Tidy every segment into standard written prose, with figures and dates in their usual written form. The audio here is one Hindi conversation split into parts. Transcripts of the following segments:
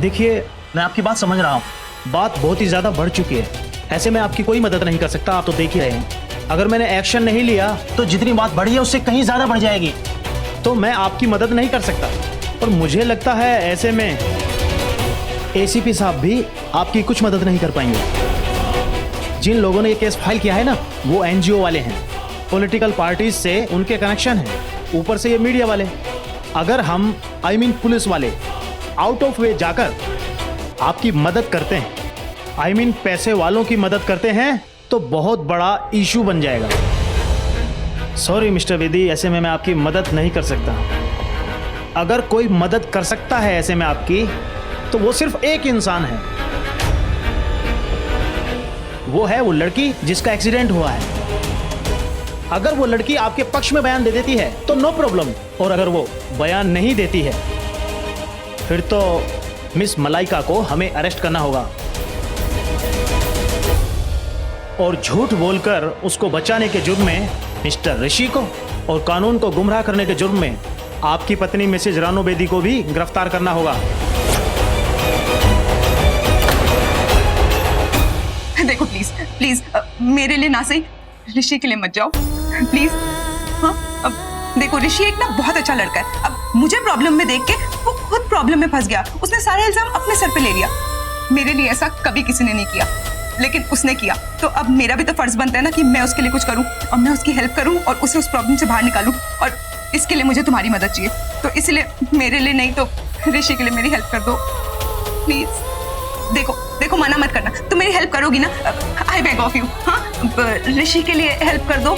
देखिए, मैं आपकी बात समझ रहा हूँ, बात बहुत ही ज़्यादा बढ़ चुकी है। ऐसे में आपकी कोई मदद नहीं कर सकता, आप तो देख ही रहे हैं। अगर मैंने एक्शन नहीं लिया तो जितनी बात बढ़ी है उससे कहीं ज़्यादा बढ़ जाएगी, तो मैं आपकी मदद नहीं कर सकता। और मुझे लगता है ऐसे में एसीपी साहब भी आपकी कुछ मदद नहीं कर पाएंगे। जिन लोगों ने ये केस फाइल किया है ना, वो एनजीओ वाले हैं, पॉलिटिकल पार्टीज से उनके कनेक्शन हैं, ऊपर से ये मीडिया वाले। अगर हम पुलिस वाले आउट ऑफ वे जाकर आपकी मदद करते हैं, पैसे वालों की मदद करते हैं, तो बहुत बड़ा इशू बन जाएगा। सॉरी मिस्टर बेदी, ऐसे में मैं आपकी मदद नहीं कर सकता। अगर कोई मदद कर सकता है ऐसे में आपकी, तो वो सिर्फ एक इंसान है, वो है वो लड़की जिसका एक्सीडेंट हुआ है। अगर वो लड़की आपके पक्ष में बयान दे देती है तो नो प्रॉब्लम, और अगर वो बयान नहीं देती है फिर तो मिस मलाइका को हमें अरेस्ट करना होगा, और झूठ बोलकर उसको बचाने के जुर्म में मिस्टर ऋषि को और कानून को गुमराह करने के जुर्म में आपकी पत्नी मिसेज रानो बेदी को भी गिरफ्तार करना होगा। देखो प्लीज प्लीज, मेरे लिए ना सही, ऋषि के लिए मत जाओ प्लीज। हाँ, अब देखो ऋषि एक ना बहुत अच्छा लड़का है। अब मुझे प्रॉब्लम में देख के वो खुद प्रॉब्लम में फंस गया, उसने सारा इल्जाम अपने सर पे ले लिया। मेरे लिए ऐसा कभी किसी ने नहीं किया, लेकिन उसने किया, तो अब मेरा भी तो फर्ज बनता है ना कि मैं उसके लिए कुछ करूं और मैं उसकी हेल्प करूं और उसे उस प्रॉब्लम से बाहर निकालूं, और इसके लिए मुझे तुम्हारी मदद चाहिए। तो इसलिए मेरे लिए नहीं तो ऋषि के लिए मेरी हेल्प कर दो प्लीज। देखो देखो, मना मत करना, तुम मेरी हेल्प करोगी ना, आई बेग ऑफ यू। हाँ, ऋषि के लिए हेल्प कर दो,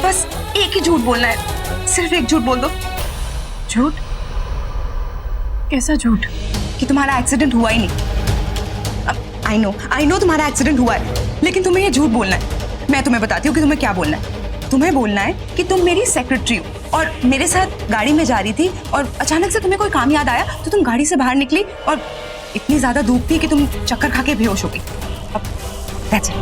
बस एक ही झूठ बोलना है, सिर्फ एक झूठ बोल दो। झूठ? कैसा झूठ? कि तुम्हारा एक्सीडेंट हुआ ही नहीं। आई नो तुम्हारा एक्सीडेंट हुआ है, लेकिन तुम्हें ये झूठ बोलना है। मैं तुम्हें बताती हूँ कि तुम्हें क्या बोलना है। तुम्हें बोलना है कि तुम मेरी सेक्रेटरी हो और मेरे साथ गाड़ी में जा रही थी और अचानक से तुम्हें कोई काम याद आया तो तुम गाड़ी से बाहर निकली और इतनी ज्यादा धूप थी कि तुम चक्कर खा के बेहोश हो गई। अब that's it।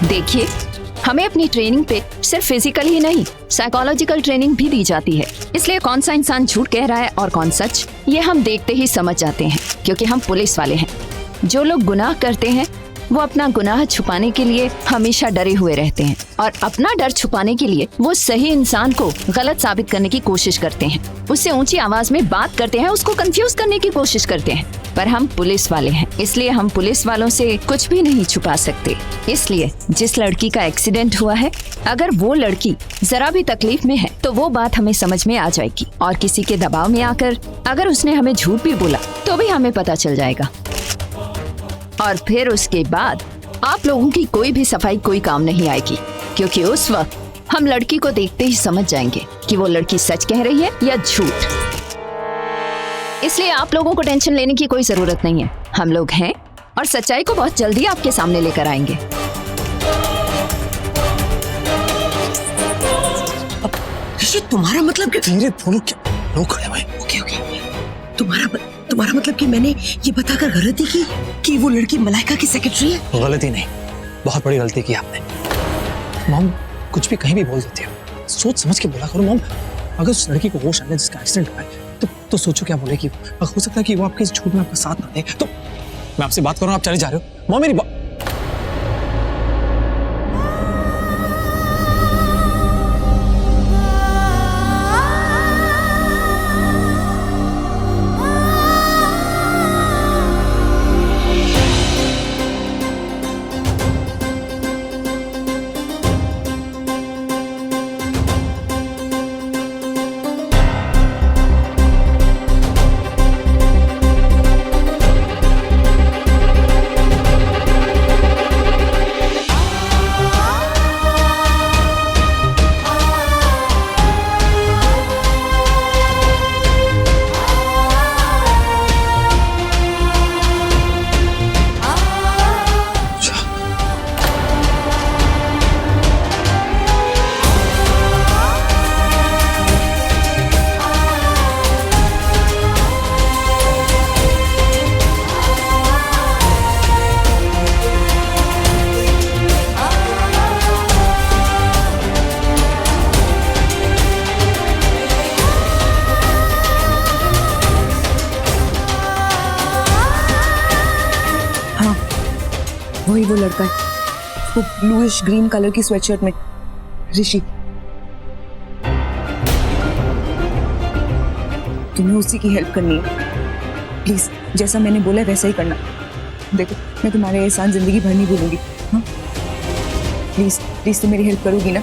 देखिए, हमें अपनी ट्रेनिंग पे सिर्फ फिजिकल ही नहीं, साइकोलॉजिकल ट्रेनिंग भी दी जाती है। इसलिए कौन सा इंसान झूठ कह रहा है और कौन सच, ये हम देखते ही समझ जाते हैं, क्योंकि हम पुलिस वाले हैं। जो लोग गुनाह करते हैं वो अपना गुनाह छुपाने के लिए हमेशा डरे हुए रहते हैं, और अपना डर छुपाने के लिए वो सही इंसान को गलत साबित करने की कोशिश करते हैं, उससे ऊंची आवाज में बात करते हैं, उसको कंफ्यूज करने की कोशिश करते हैं। पर हम पुलिस वाले हैं, इसलिए हम पुलिस वालों से कुछ भी नहीं छुपा सकते। इसलिए जिस लड़की का एक्सीडेंट हुआ है, अगर वो लड़की जरा भी तकलीफ में है तो वो बात हमें समझ में आ जाएगी, और किसी के दबाव में आकर अगर उसने हमें झूठ भी बोला तो भी हमें पता चल जाएगा। और फिर उसके बाद आप लोगों की कोई भी सफाई कोई काम नहीं आएगी, क्योंकि उस वक्त हम लड़की को देखते ही समझ जाएंगे कि वो लड़की सच कह रही है या झूठ। इसलिए आप लोगों को टेंशन लेने की कोई जरूरत नहीं है, हम लोग हैं और सच्चाई को बहुत जल्दी आपके सामने लेकर आएंगे। ऋषि, तुम्हारा मतलब कि धीरे बोलो, क्या लोग खड़े हुए? ओके तुम्हारा मतलब कि मैंने ये बताकर गलती की कि वो लड़की मलाइका की सेक्रेटरी है? गलती नहीं, बहुत बड़ी गलती की आपने। मॉम, कुछ भी कहीं भी बोल देती हो, सोच समझ के बोला करो। मॉम, अगर उस लड़की को होश आने जिसका एक्सीडेंट हुआ है तो सोचो क्या बोलेगी। हो सकता है कि वो आपके इस झूठ में आपका साथ ना दे। तो मैं आपसे बात करूं, आप चले जा रहे हो। मॉम, मेरी बात वही वो लड़का है, वो ब्लूइश ग्रीन कलर की स्वेटशर्ट में, ऋषि। तुम्हें उसी की हेल्प करनी है। प्लीज जैसा मैंने बोला है वैसा ही करना। देखो मैं तुम्हारे एहसान जिंदगी भर नहीं भूलूंगी। हाँ प्लीज प्लीज तुम मेरी हेल्प करोगी ना?